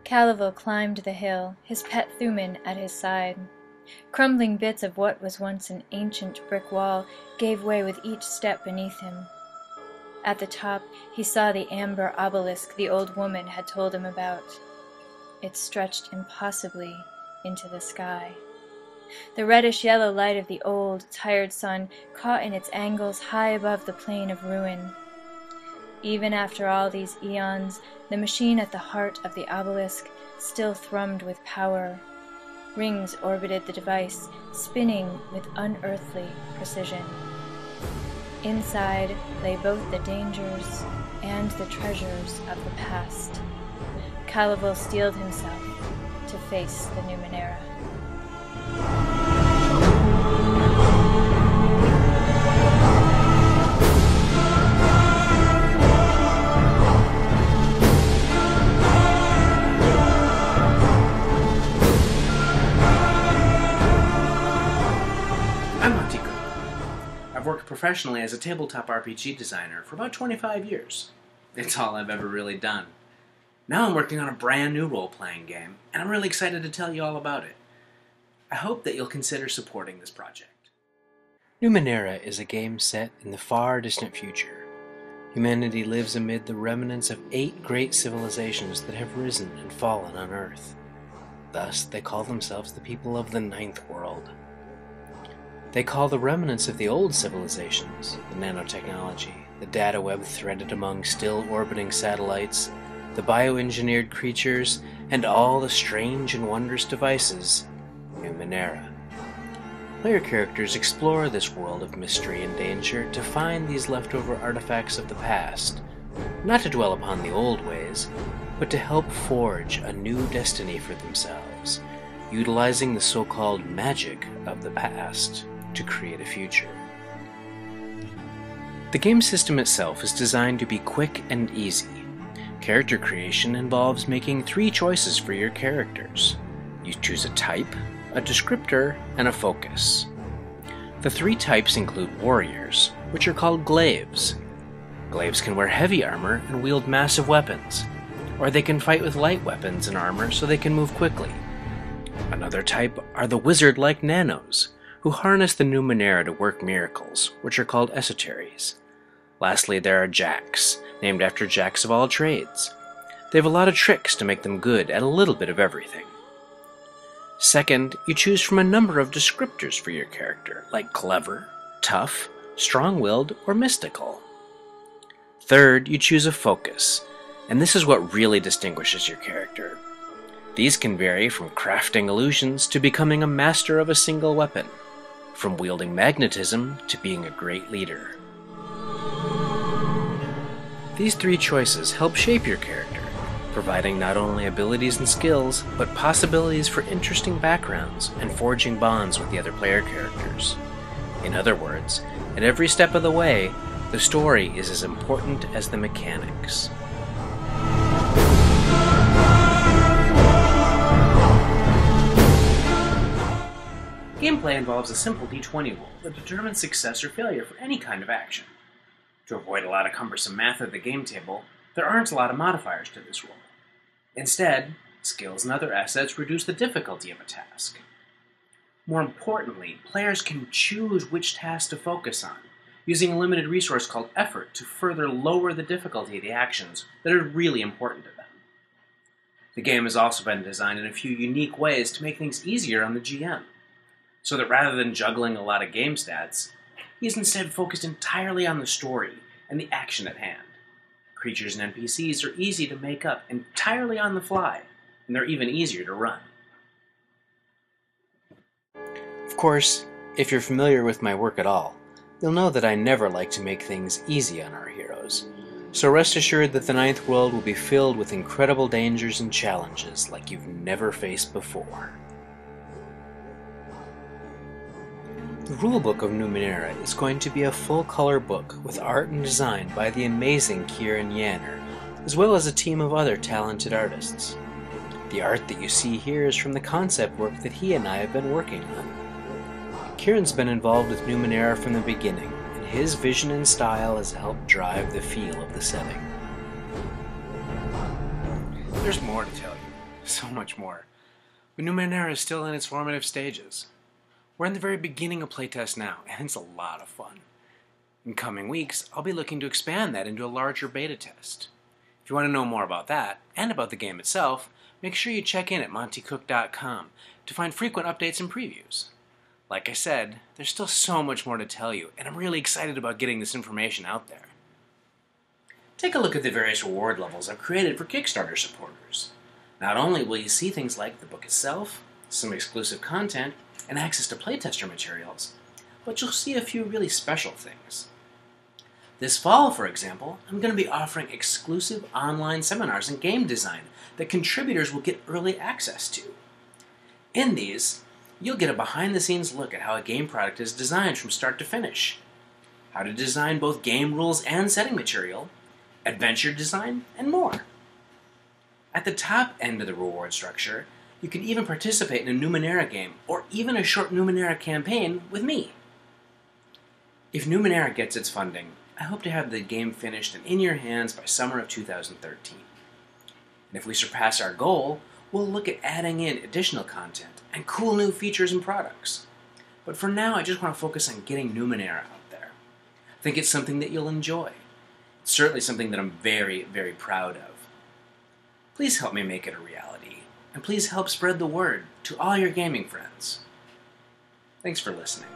Calival climbed the hill, his pet Thuman at his side. Crumbling bits of what was once an ancient brick wall gave way with each step beneath him. At the top, he saw the amber obelisk the old woman had told him about. It stretched impossibly into the sky. The reddish-yellow light of the old, tired sun caught in its angles high above the plain of ruin. Even after all these eons, the machine at the heart of the obelisk still thrummed with power. Rings orbited the device, spinning with unearthly precision. Inside lay both the dangers and the treasures of the past. Calival steeled himself to face the Numenera. I'm Monte Cook. I've worked professionally as a tabletop RPG designer for about 25 years. It's all I've ever really done. Now I'm working on a brand new role-playing game, and I'm really excited to tell you all about it. I hope that you'll consider supporting this project. Numenera is a game set in the far distant future. Humanity lives amid the remnants of 8 great civilizations that have risen and fallen on Earth. Thus, they call themselves the people of the Ninth World. They call the remnants of the old civilizations, the nanotechnology, the data web threaded among still orbiting satellites, the bioengineered creatures, and all the strange and wondrous devices, Numenera. Player characters explore this world of mystery and danger to find these leftover artifacts of the past, not to dwell upon the old ways, but to help forge a new destiny for themselves, utilizing the so-called magic of the past to create a future. The game system itself is designed to be quick and easy. Character creation involves making 3 choices for your characters. You choose a type, a descriptor, and a focus. The 3 types include warriors, which are called glaives. Glaives can wear heavy armor and wield massive weapons, or they can fight with light weapons and armor so they can move quickly. Another type are the wizard-like nanos, who harness the Numenera to work miracles, which are called esoteries. Lastly, there are jacks, named after jacks of all trades. They have a lot of tricks to make them good at a little bit of everything. Second, you choose from a number of descriptors for your character, like clever, tough, strong-willed, or mystical. Third, you choose a focus, and this is what really distinguishes your character. These can vary from crafting illusions to becoming a master of a single weapon, from wielding magnetism to being a great leader. These 3 choices help shape your character, providing not only abilities and skills, but possibilities for interesting backgrounds and forging bonds with the other player characters. In other words, at every step of the way, the story is as important as the mechanics. Gameplay involves a simple d20 roll that determines success or failure for any kind of action. To avoid a lot of cumbersome math at the game table, there aren't a lot of modifiers to this roll. Instead, skills and other assets reduce the difficulty of a task. More importantly, players can choose which task to focus on, using a limited resource called effort to further lower the difficulty of the actions that are really important to them. The game has also been designed in a few unique ways to make things easier on the GM, so that rather than juggling a lot of game stats, he's instead focused entirely on the story and the action at hand. Creatures and NPCs are easy to make up entirely on the fly, and they're even easier to run. Of course, if you're familiar with my work at all, you'll know that I never like to make things easy on our heroes, so rest assured that the Ninth World will be filled with incredible dangers and challenges like you've never faced before. The rulebook of Numenera is going to be a full-color book with art and design by the amazing Kieran Yanner, as well as a team of other talented artists. The art that you see here is from the concept work that he and I have been working on. Kieran's been involved with Numenera from the beginning, and his vision and style has helped drive the feel of the setting. There's more to tell you. so much more. But Numenera is still in its formative stages. We're in the very beginning of playtest now, and it's a lot of fun. In coming weeks, I'll be looking to expand that into a larger beta test. If you want to know more about that, and about the game itself, make sure you check in at montecook.com to find frequent updates and previews. Like I said, there's still so much more to tell you, and I'm really excited about getting this information out there. Take a look at the various reward levels I've created for Kickstarter supporters. Not only will you see things like the book itself, some exclusive content, and access to playtester materials, but you'll see a few really special things. This fall, for example, I'm going to be offering exclusive online seminars in game design that contributors will get early access to. In these, you'll get a behind-the-scenes look at how a game product is designed from start to finish, how to design both game rules and setting material, adventure design, and more. At the top end of the reward structure, you can even participate in a Numenera game or even a short Numenera campaign with me. If Numenera gets its funding, I hope to have the game finished and in your hands by summer of 2013. And if we surpass our goal, we'll look at adding in additional content and cool new features and products. But for now, I just want to focus on getting Numenera out there. I think it's something that you'll enjoy. It's certainly something that I'm very, very proud of. Please help me make it a reality, and please help spread the word to all your gaming friends. Thanks for listening.